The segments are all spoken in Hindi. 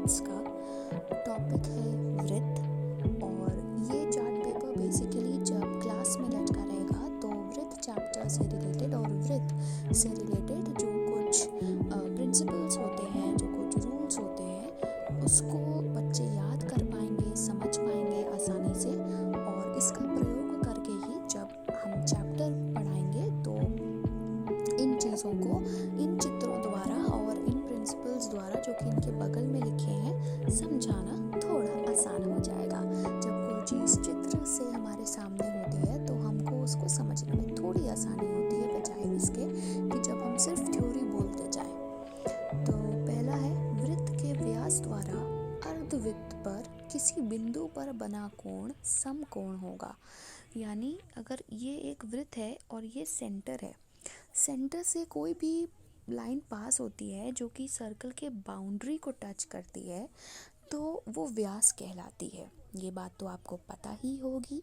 मैथ्स का। टॉपिक है वृत्त। और ये चार्ट पेपर बेसिकली जब क्लास में लटका रहेगा तो वृत्त चैप्टर से रिलेटेड और वृत्त से रिलेटेड जो कुछ प्रिंसिपल्स होते हैं, जो कुछ रूल्स होते हैं, उसको बच्चे याद कर पाएंगे, समझ पाएंगे आसानी से। और इसका प्रयोग करके ही जब हम चैप्टर पढ़ाएंगे तो इन चीज़ों को इन चित्रों द्वारा और इन प्रिंसिपल्स द्वारा जो कि इनके बगल में लिखे हैं समझाना थोड़ा आसान हो जाएगा। जब कोई चीज़ चित्र से हमारे सामने होती है तो हमको उसको समझने में थोड़ी आसानी होती है, बजाय इसके कि जब हम सिर्फ थ्योरी बोलते जाएं। तो पहला है, वृत्त के व्यास द्वारा अर्धवृत्त पर किसी बिंदु पर बना कोण समकोण होगा। यानी अगर ये एक वृत्त है और ये सेंटर है, सेंटर से कोई भी लाइन पास होती है जो कि सर्कल के बाउंड्री को टच करती है तो वो व्यास कहलाती है। ये बात तो आपको पता ही होगी।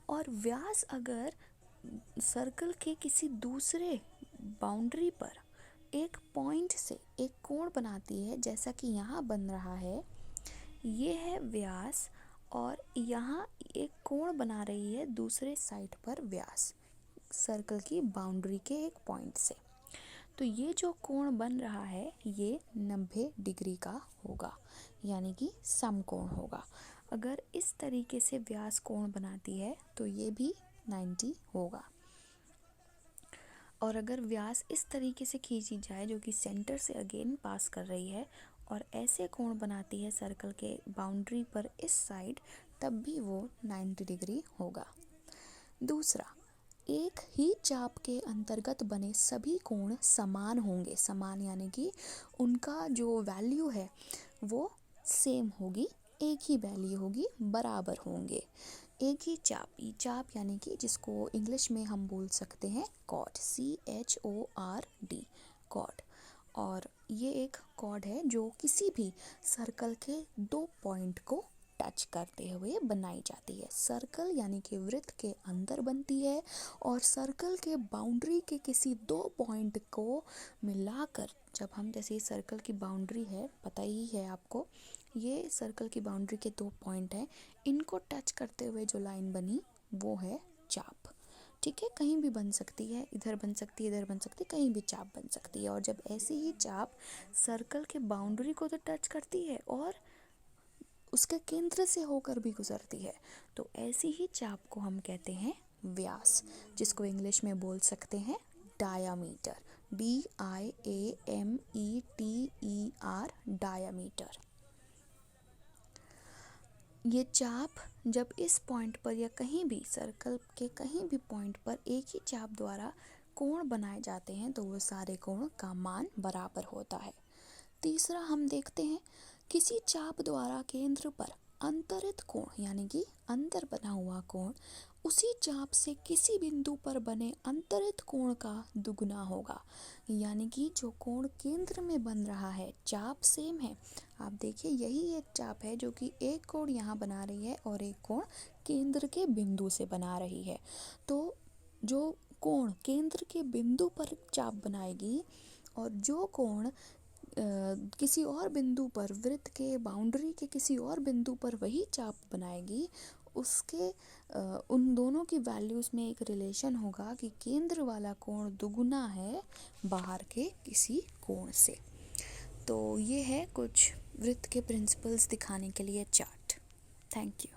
और व्यास अगर सर्कल के किसी दूसरे बाउंड्री पर एक पॉइंट से एक कोण बनाती है, जैसा कि यहाँ बन रहा है, ये है व्यास, और यहाँ एक कोण बना रही है दूसरे साइड पर व्यास सर्कल की बाउंड्री के एक पॉइंट से। तो ये जो कोण बन रहा है ये 90 डिग्री का होगा, यानी कि समकोण होगा। अगर इस तरीके से व्यास कोण बनाती है तो ये भी 90 होगा। और अगर व्यास इस तरीके से खींची जाए जो कि सेंटर से अगेन पास कर रही है और ऐसे कोण बनाती है सर्कल के बाउंड्री पर इस साइड, तब भी वो 90 डिग्री होगा। दूसरा, एक ही चाप के अंतर्गत बने सभी कोण समान होंगे। समान यानी कि उनका जो वैल्यू है वो सेम होगी, एक ही वैल्यू होगी, बराबर होंगे। एक ही चाप, ये चाप यानी कि जिसको इंग्लिश में हम बोल सकते हैं कॉर्ड, CHORD, कॉर्ड। और ये एक कॉर्ड है जो किसी भी सर्कल के दो पॉइंट को टच करते हुए बनाई जाती है। सर्कल यानी कि वृत्त के अंदर बनती है और सर्कल के बाउंड्री के किसी दो पॉइंट को मिलाकर, जब हम, जैसे सर्कल की बाउंड्री है, पता ही है आपको, ये सर्कल की बाउंड्री के दो पॉइंट हैं, इनको टच करते हुए जो लाइन बनी वो है चाप। ठीक है, कहीं भी बन सकती है, इधर बन सकती है, इधर बन सकती है, कहीं भी चाप बन सकती है। और जब ऐसी ही चाप सर्कल के बाउंड्री को तो टच करती है और उसके केंद्र से होकर भी गुजरती है, तो ऐसी ही चाप को हम कहते हैं व्यास, जिसको इंग्लिश में बोल सकते हैं डायामीटर, DIAMETER, डायामीटर। ये चाप जब इस पॉइंट पर या कहीं भी सर्कल के कहीं भी पॉइंट पर एक ही चाप द्वारा कोण बनाए जाते हैं तो वो सारे कोण का मान बराबर होता है। तीसरा हम देखते हैं, किसी चाप द्वारा केंद्र पर अंतरित कोण यानी कि अंदर बना हुआ कोण उसी चाप से किसी बिंदु पर बने अंतरित कोण का दुगुना होगा। यानी कि जो कोण केंद्र में बन रहा है, चाप सेम है, आप देखिए यही एक चाप है जो कि एक कोण यहाँ बना रही है और एक कोण केंद्र के बिंदु से बना रही है। तो जो कोण केंद्र के बिंदु पर चाप बनाएगी और जो कोण किसी और बिंदु पर, वृत्त के बाउंड्री के किसी और बिंदु पर वही चाप बनाएगी, उसके उन दोनों की वैल्यूज़ में एक रिलेशन होगा कि केंद्र वाला कोण दुगुना है बाहर के किसी कोण से। तो ये है कुछ वृत्त के प्रिंसिपल्स दिखाने के लिए चार्ट। Thank you.